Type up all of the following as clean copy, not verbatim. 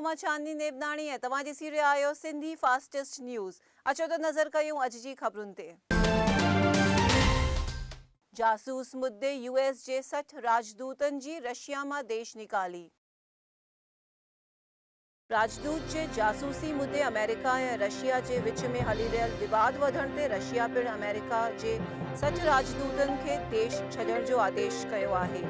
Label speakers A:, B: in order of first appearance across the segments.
A: समाचारनी नेबनाणी है। तव्हां ॾिसी रहिया आहियो सिंधी फास्टेस्ट न्यूज़। अचो त नज़र कयूं अॼु जी ख़बरुनि ते। जासूस मुद्दे यूएस जे 60 राजदूतनि जी रशिया मां देश निकाली। राजदूत जे जासूसी मुद्दे अमेरिका ऐं रशिया जे विच में हली रहियल विवाद वधण ते रशिया पिणु अमेरिका जे 60 राजदूतनि खे देश छॾण जो आदेश कयो आहे।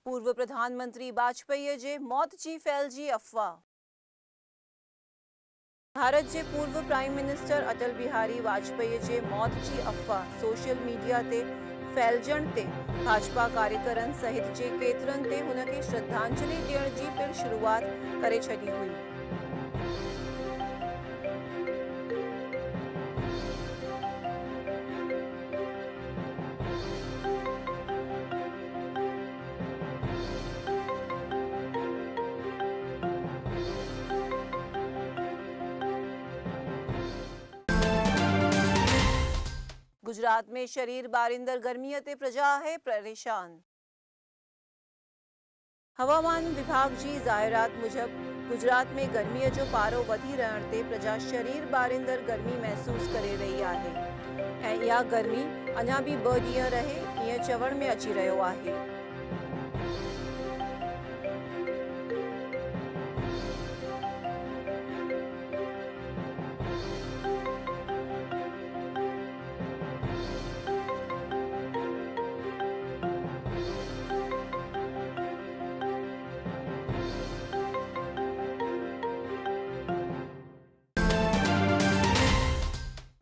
A: पूर्व प्रधानमंत्री वाजपेयी जे मौत जी फैलिजी अफ़वाह। भारत के पूर्व प्राइम मिनिस्टर अटल बिहारी वाजपेयी के मौत की अफ़वाह सोशल मीडिया ते फैलजण ते भाजपा कार्यकर्ताओं सहित जे केतरन ते हुनके श्रद्धांजलि दियण की पिण शुरुआत करे छड़ी हुई। गुजरात में शरीर बारिंदर गर्मी ते प्रजा है परेशान। हवामान विभाग की जाहिरात मुजब गुजरात में गर्मी जो पारो वधी रहण ते प्रजा शरीर बारिंदर गर्मी महसूस करे रही है। यह गर्मी अञा भी 2 ॾींहं रहे इं चवण में अची रहो है।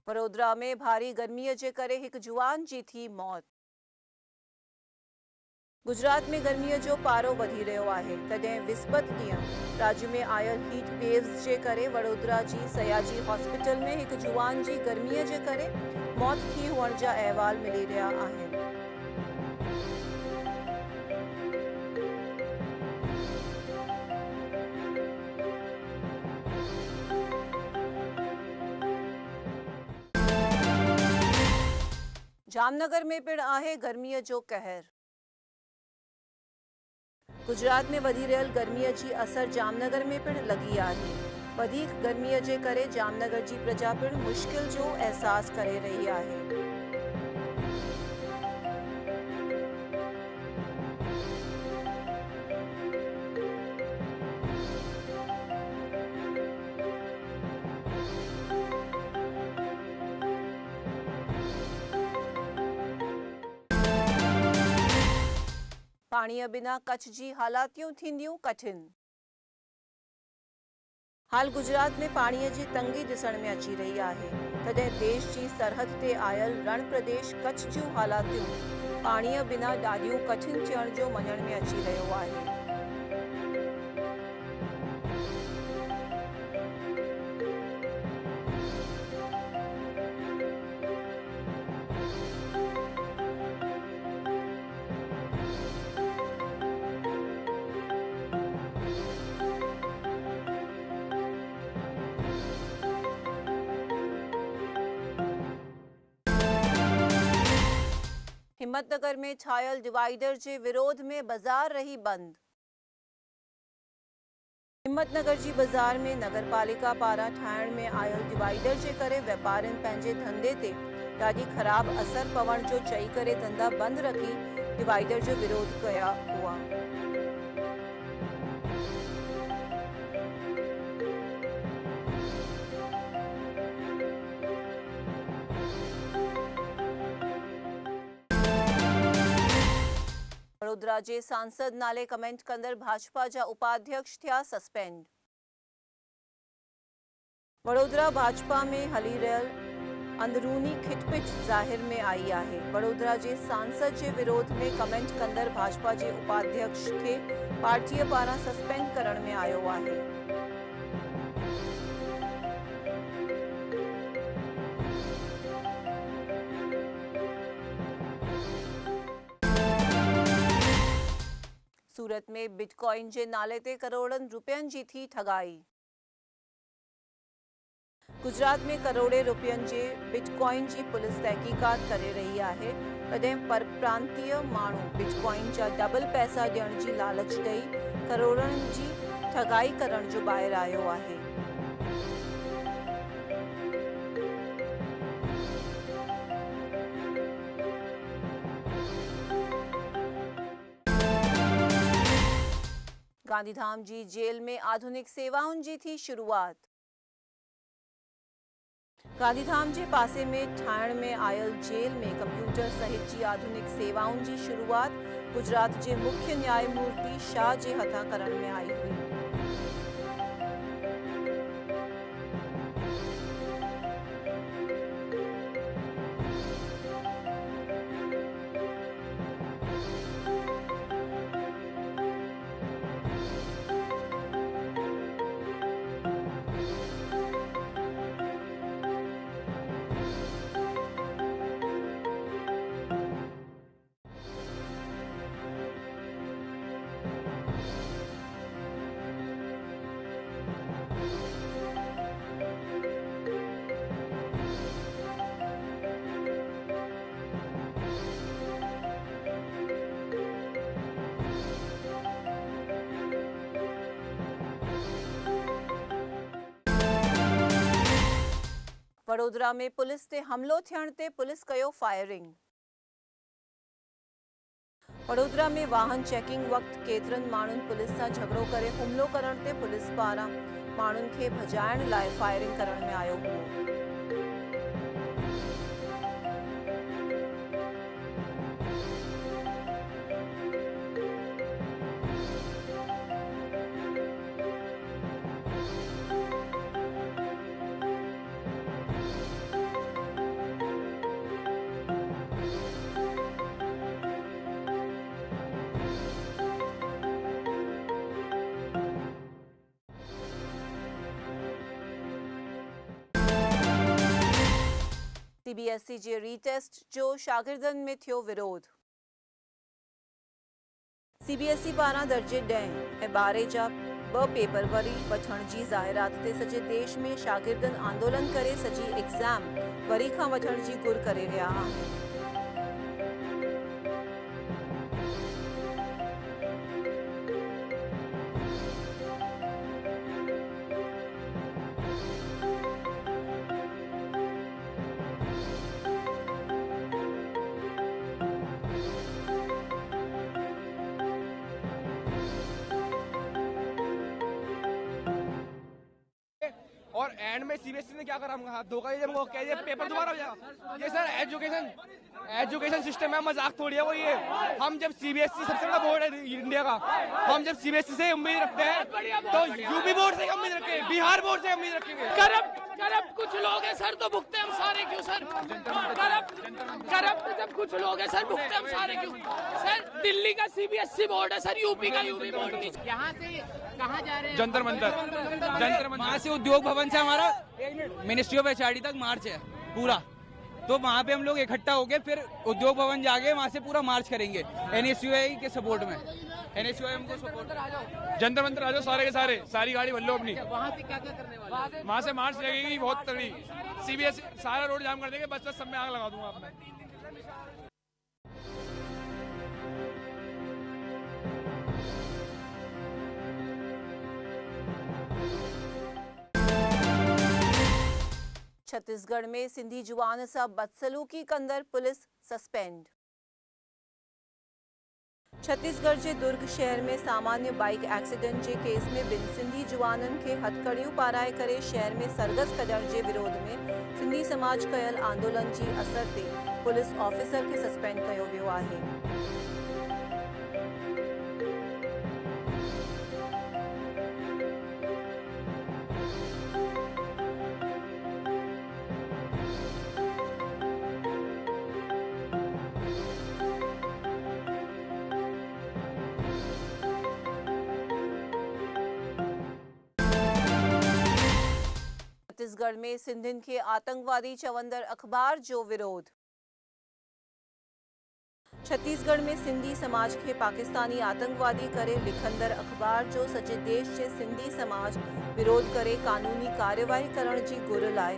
A: वडोदरा में भारी गर्मी के करे एक जुआन की थी मौत। गुजरात में गर्मी जो पारो वधी रहो है। तदें विस्पत ॾींहुं राज्य में आयल हीट वेव्स के करे वडोदरा की सयाजी हॉस्पिटल में एक जुआन की गर्मी के करे मौत थी हुअण जा अहवाल मिली रहा आहिनि। जामनगर में पिण आहे गर्मी जो कहर। गुजरात में वधी रहियल गर्मी की असर जामनगर में पिण लगी है। वधीक गर्मी के करे जामनगर की प्रजा पिण मुश्किल जो एहसास करे रही है। पानी बिना कच्छ की हालातियों थींदियूं कठिन। हाल गुजरात में पानी की तंगी दिसण में अची रही है। तदें देश की सरहद ते आयल रण प्रदेश कच्छ जूं हालातियों पानी बिना ॾाढियूं कठिन थियण जो मञण में अची रहो है। हिम्मतनगर में छायल डिवाइडर के विरोध में बाजार रही बंद। हिम्मतनगर की बाजार में नगरपालिका पारा ठाहिण में आयल डिवाइडर के करे व्यापारिन पंहिंजे धंधे ते ॾाढी खराब असर पवण जो चई करे धंधा बंद रखी डिवाइडर जो विरोध कया हुआ। वडोदरा वडोदरा जे सांसद नाले कमेंट कंदड़ भाजपा जा उपाध्यक्ष थिया सस्पेंड। वडोदरा भाजपा में हली रहियल अंदरूनी खिटपिट ज़ाहिर में आई आहे। वडोदरा जे सांसद जे विरोध में कमेंट कंदड़ भाजपा जे उपाध्यक्ष खे पार्टीअ पारां सस्पेंड करण में आयो आहे। सूरत में बिटकॉइन जे नाले ते करोड़न रुपयन जी थी ठगाई। गुजरात में करोड़े रुपयन जे बिटकॉइन जी पुलिस तहकीकात करे रही आहे। तॾहिं परप्रांतीय माण्हू बिटकॉइन जा डबल पैसा ॾियण जी लालच ॾेई करोड़नि जी ठगाई करण जो ॿाहिरि आयो आहे। गांधीधाम जी जेल में आधुनिक सेवाउनि जी थी शुरूआत। गांधीधाम जे पासे में ठाहिण में आयल जेल में कंप्यूटर सहित जी आधुनिक सेवाउनि जी शुरूआत गुजरात जे मुख्य न्यायमूर्ति शाह जे हथां करण में आई हुई। वडोदरा में पुलिस ते हमलो थियण ते पुलिस कयो फायरिंग। वडोदरा में वाहन चेकिंग वक्त केतरन माण्हुनि पुलिस सां झगड़ो करे हुमलो करण ते पुलिस पारां माण्हुनि खे भॼाइण लाइ फायरिंग करण में आयो हुओ। सीबीएसई जे रीटेस्ट जो शागिर्दनि में थियो विरोध। सीबीएसई पारां दर्जे 10 ऐं 12 जा 2 पेपर वरी वठण जी ज़ाहिरात ते सॼे देश में शागिर्दनि आंदोलन करे सॼी एग्ज़ाम वरी खां वठण जी घुर करे रहिया आहिनि।
B: और एंड में सीबीएसई ने क्या करा, हम हाथ धोखा हमको कह दिया पेपर दोबारा हो जाएगा। ये सर एजुकेशन सिस्टम है, मजाक थोड़ी है वो। ये हम जब सीबीएसई सबसे बड़ा बोर्ड है इंडिया का, हम जब सीबीएसई से उम्मीद रखते हैं तो यूपी बोर्ड से उम्मीद रखेंगे, बिहार बोर्ड से उम्मीद रखेंगे।
C: करप्ट कुछ लोग हैं सर, तो भुगते हम सारे क्यों सर? करप्ट जब कुछ लोग हैं सर, भुगते हम सारे क्यों सर? दिल्ली का सीबीएसई बोर्ड है सर, यूपी का यूपी बोर्ड नहीं।
D: यहाँ से कहाँ जा रहे हैं?
B: जंतर मंतर
E: वहाँ से उद्योग भवन से हमारा मिनिस्ट्री ऑफ एचआरडी तक मार्च है पूरा, तो वहाँ पे हम लोग इकट्ठा होके फिर उद्योग भवन जाके वहाँ से पूरा मार्च करेंगे एनएसयूआई के सपोर्ट में। एनएसयूआई हमको सपोर्ट।
B: जंतर मंतर आ जाओ सारे के सारे, सारी गाड़ी भर लो अपनी।
D: वहाँ से क्या क्या करने वाले?
B: वहाँ से मार्च लगेगी बहुत तगड़ी। सीबीएसई सारा रोड जाम कर देंगे, बस सब में आग लगा दूंगा आपने।
A: छत्तीसगढ़ में सिंधी जुवान सां बदसलूकी कंदड़ पुलिस सस्पेंड। छत्तीसगढ़ के दुर्ग शहर में सामान्य बाइक एक्सीडेंट के केस में ॿिनि सिंधी जुवाननि खे हथकड़ियूं पाराए करे शहर में सरगस कढण के विरोध में सिंधी समाज कयल आंदोलन की असर ते पुलिस ऑफिसर के सस्पेंड किया वियो आहे। छत्तीसगढ़ में सिंधियुनि खे आतंकवादी चवंदड़ अख़बार जो विरोध। छत्तीसगढ़ में सिंधी समाज खे पाकिस्तानी आतंकवादी करे लिखंदड़ अख़बार जो सॼे देश जे सिंधी समाज विरोध करे कानूनी कार्यवाही करण जी घुर लाइ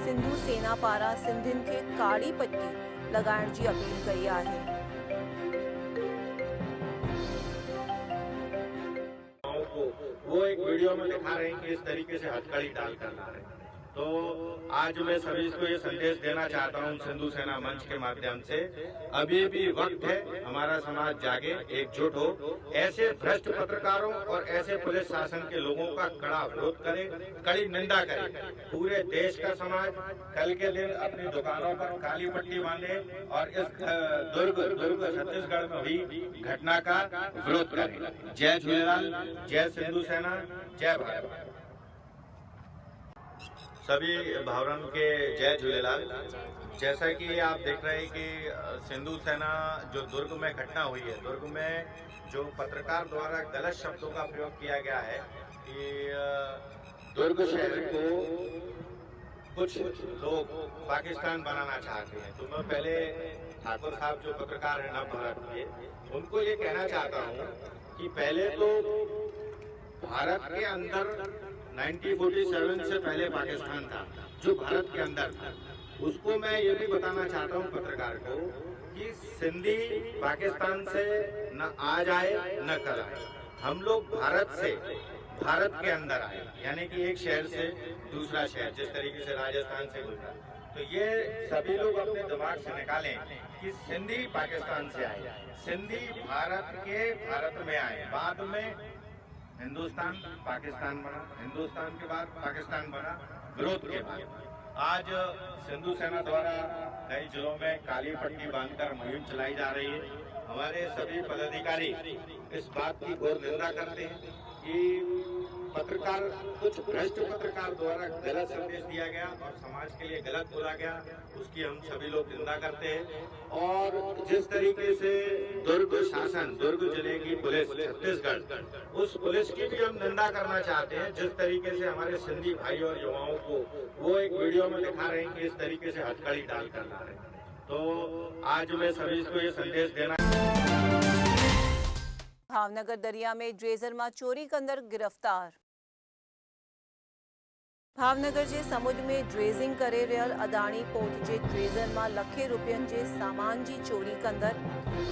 A: सिंधु सेना पारां सिंधियुनि खे कारी पट्टी लॻाइण जी अपील कई आहे।
F: वो एक वीडियो में दिखा रहे हैं कि इस तरीके से हथकड़ी डालकर ला रहे हैं। तो आज मैं सभी को ये संदेश देना चाहता हूँ सिंधु सेना मंच के माध्यम से, अभी भी वक्त है, हमारा समाज जागे, एकजुट हो, ऐसे भ्रष्ट पत्रकारों और ऐसे पुलिस शासन के लोगों का कड़ा विरोध करे, कड़ी निंदा करे। पूरे देश का समाज कल के दिन अपनी दुकानों पर काली पट्टी बांधे और इस दुर्ग छत्तीसगढ़ में हुई घटना का विरोध करे। जय झूलेलाल, जय सिंधु सेना, जय भारत। सभी भावरन के जय झूलेलाल। जैसा कि आप देख रहे हैं कि सिंधु सेना जो दुर्ग में घटना हुई है, दुर्ग में जो पत्रकार द्वारा गलत शब्दों का प्रयोग किया गया है कि दुर्ग शहर को कुछ लोग पाकिस्तान बनाना चाहते हैं। तो मैं पहले ठाकुर साहब जो पत्रकार हैं नव भारत के, उनको ये कहना चाहता हूँ कि पहले तो भारत के अंदर 1947 से पहले पाकिस्तान था जो भारत के अंदर था। उसको मैं ये भी बताना चाहता हूँ पत्रकार को कि सिंधी पाकिस्तान से न आज आए न कल आए, हम लोग भारत से भारत के अंदर आए, यानी कि एक शहर से दूसरा शहर, जिस तरीके से राजस्थान से गुजरा। तो ये सभी लोग अपने दिमाग से निकालें कि सिंधी पाकिस्तान से आए, सिंधी भारत में आए, बाद में हिंदुस्तान पाकिस्तान बना, हिंदुस्तान के बाद पाकिस्तान बना, विरोध के बाद। आज सिंधु सेना द्वारा कई जिलों में काली पट्टी बांधकर मुहिम चलाई जा रही है। हमारे सभी पदाधिकारी इस बात की घोर निंदा करते हैं कि पत्रकार, कुछ भ्रष्ट पत्रकार द्वारा गलत संदेश दिया गया और समाज के लिए गलत बोला गया, उसकी हम सभी लोग निंदा करते हैं। और जिस तरीके से दुर्ग शासन, दुर्ग जिले की पुलिस छत्तीसगढ़, उस पुलिस की भी हम निंदा करना चाहते हैं। जिस तरीके से हमारे सिंधी भाई और युवाओं को वो एक वीडियो में दिखा रहे हैं कि इस तरीके से हथकड़ी डालकर ला रहे हैं। तो आज मैं सभी को ये संदेश देना।
A: भावनगर दरिया में ड्रेजर में चोरी कंदड़ गिरफ्तार। भावनगर जे समुद्र में ड्रेजिंग करे रहियल अदाणी पोर्ट जे ड्रेजर में लखे रुपयनि जे सामान जी चोरी कंदड़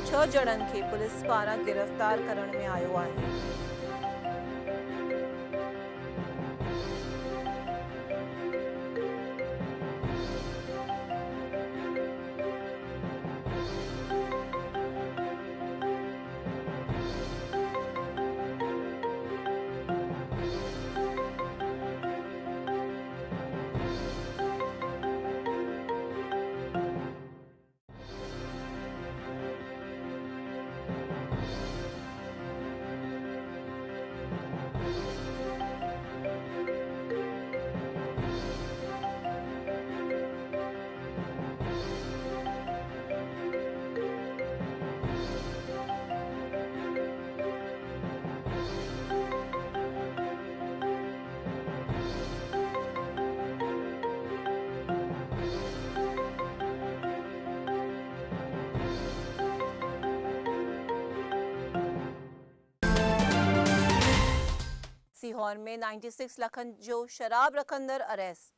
A: 6 ॼणनि खे पुलिस पारां गिरफ्तार करण में आयो आहे। सीहोर में 96 लखन जो शराब रखंदड़ अरेस्ट।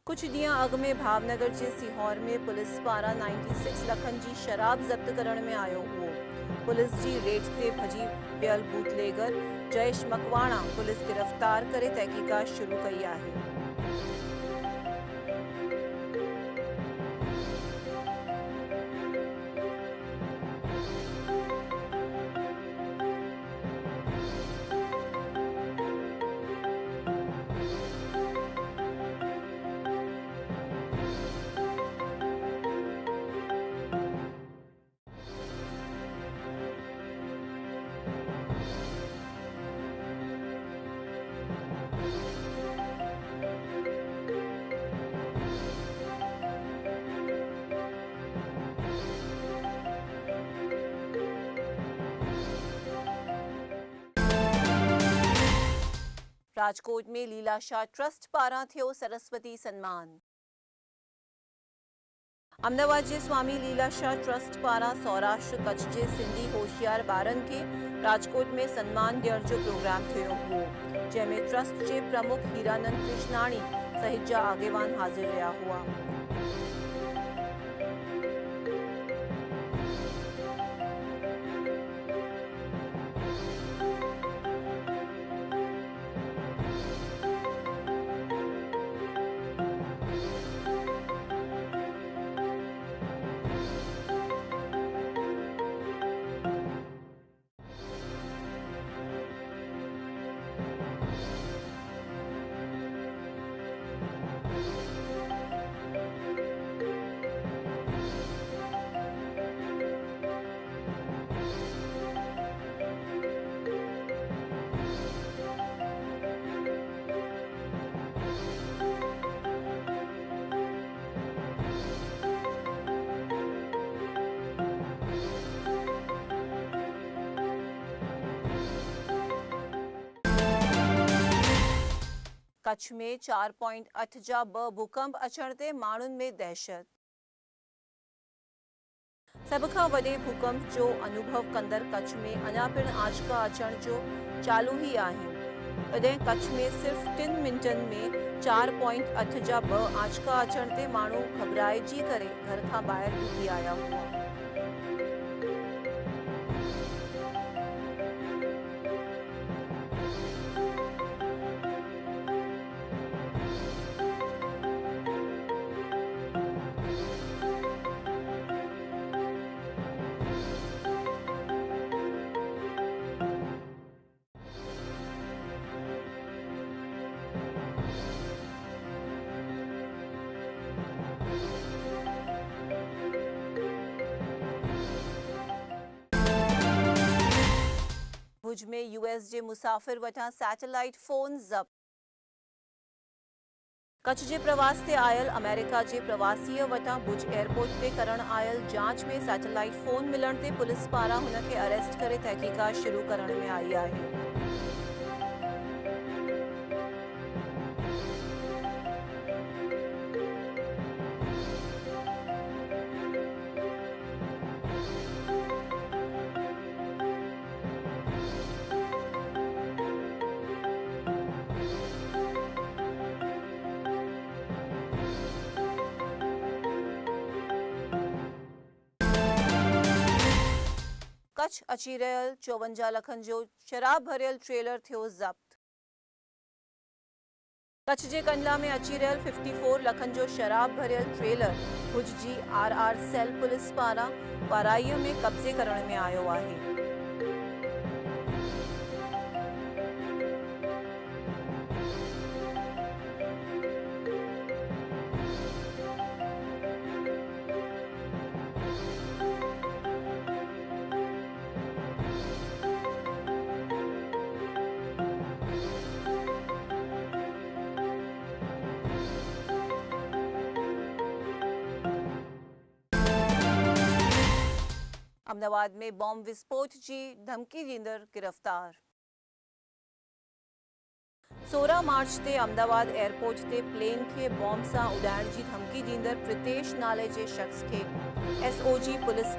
A: कुछ ॾींहं अॻु में भावनगर जे सीहोर में पुलिस पारां 96 लखन जी शराब ज़ब्त करण में आयो हुओ। पुलिस जी रेड ते भॼी पियल बूटलेगर जयेश मकवाणा पुलिस गिरफ्तार करे तहक़ीक़ात शुरू कई आहे। રાજકોટ में લીલાશાહ ટ્રસ્ટ પારા થયો સરસ્વતી સન્માન। अमदावाद जे स्वामी लीलाशाह ट्रस्ट पारा सौराष्ट्र कच्छ जे सिंधी होशियार बारन के राजकोट में सम्मान ॾियण जो प्रोग्राम थियो हो, जंहिंमें ट्रस्ट जे प्रमुख हीरानंद कृष्णाणी सहित जा आगेवान हाजिर रहा हुआ। कच्छ में 4.8 जा 2 भूकंप अचण ते माण्हुनि में दहशत। सभ खां वॾे भूकंप जो अनुभव कंदड़ कच्छ में अञा पिण आंचका अचण जो चालू ही आहिनि। तॾहिं कच्छ में सिर्फ़ 3 मिंटनि में 4.8 जा 2 आंचका अचण ते माण्हू घबराइजी करे घर खां ॿाहिरि निकिरी आया हुआ। भुज में यूएस जे मुसाफ़िर वटां सैटेलाइट फोन ज़ब्त। कच्छ जे प्रवास ते आयल अमेरिका जे प्रवासीअ वटां भुज एयरपोर्ट ते करण आयल जांच में सैटेलाइट फोन मिलण ते पुलिस पारां हुन खे अरेस्ट करे तहक़ीक़ात शुरू करण में आई आहे। कच्छ अची रहियल 54 लखनि जो शराब भरियल ट्रेलर थियो ज़ब्त। कच्छ जे कंडला में अची रहियल 54 लखनि जो शराब भरियल ट्रेलर भुज जी आरआर सेल पुलिस पारां वाराईअ में कब्ज़े करण में आयो आहे। अहमदाबाद में बॉम्ब विस्फोट जी धमकी ॾींदड़ गिरफ़्तार। 16 मार्च ते अहमदाबाद एयरपोर्ट ते प्लेन खे बॉम्ब सां उॾाइण जी धमकी ॾींदड़ प्रितेश नाले जे शख़्स खे एसओजी पुलिस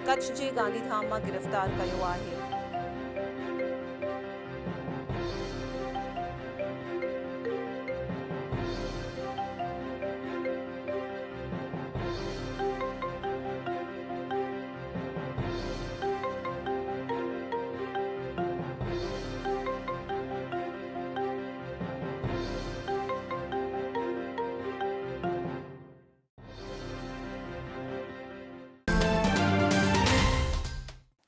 A: कच्छ जे गांधीधाम मां गिरफ़्तार कयो आहे।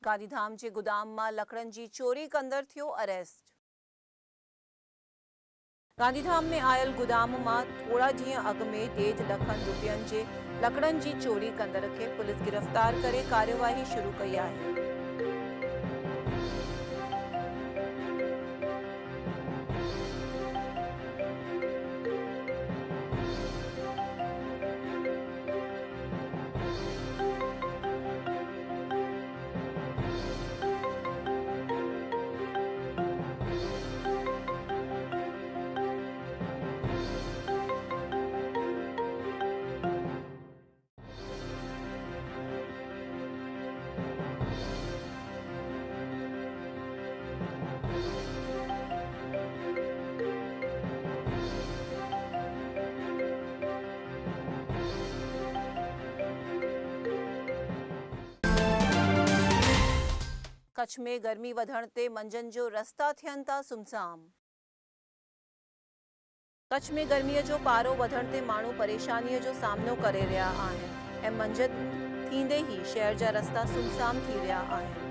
A: गांधीधाम जे गोदाम मां लकड़नि जी चोरी कंदड़ थियो अरेस्ट। गांधीधाम में आयल गोदाम मां थोड़ा ॾींहं अॻु में 1.5 लख रुपयनि जे लकड़नि जी चोरी कंदड़ खे पुलिस गिरफ़्तार करे कार्यवाही शुरू कई आहे। कच्छ में गर्मी वधण ते मंझंदि जो रस्ता थियनि था सुमसाम। कच्छ में गर्मीअ जो पारो वधण ते माण्हू परेशानीअ जो सामनो करे रहिया आहिनि ऐं मंझंदि थींदे ई शहर जा रस्ता सुमसाम थी रहिया आहिनि।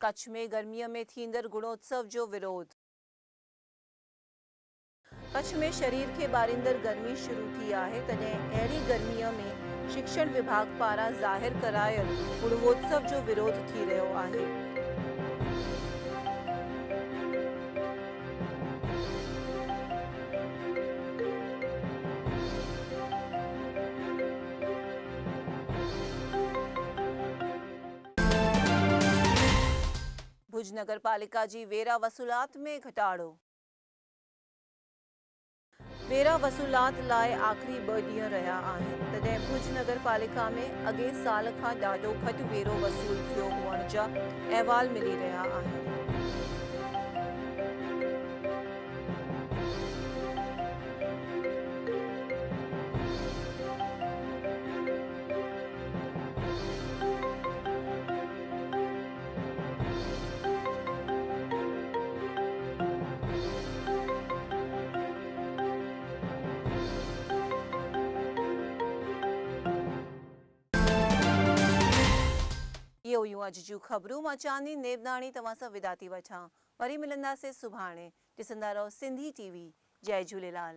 A: कच्छ में गर्मीअ में थींदड़ गुणोत्सव जो विरोध। कच्छ में शरीर खे ॿारींदड़ गर्मी शुरू थी आहे, तॾहिं अहिड़ी गर्मीअ में शिक्षण विभाग पारां ज़ाहिर करायल गुणोत्सव जो विरोध थी रहियो आहे। भुज नगर पालिका जी वेरा वसूलात में घटाड़ो। वेरा वसूलात लाइ आख़िरी 2 ॾींहं रहिया आहिनि, तॾहिं भुज नगर पालिका में अॻे साल खां ॾाढो घटि वेरो वसूल थियो हुअण जा अहवाल मिली रहिया आहिनि। इहो हुयूं अॼु जूं ख़बरूं। मां चांदनी नेवनाणी तव्हां सां विदा थी वठां। वरी मिलंदासीं सुभाणे। ॾिसंदा रहो सिंधी TV। जय झूलेलाल।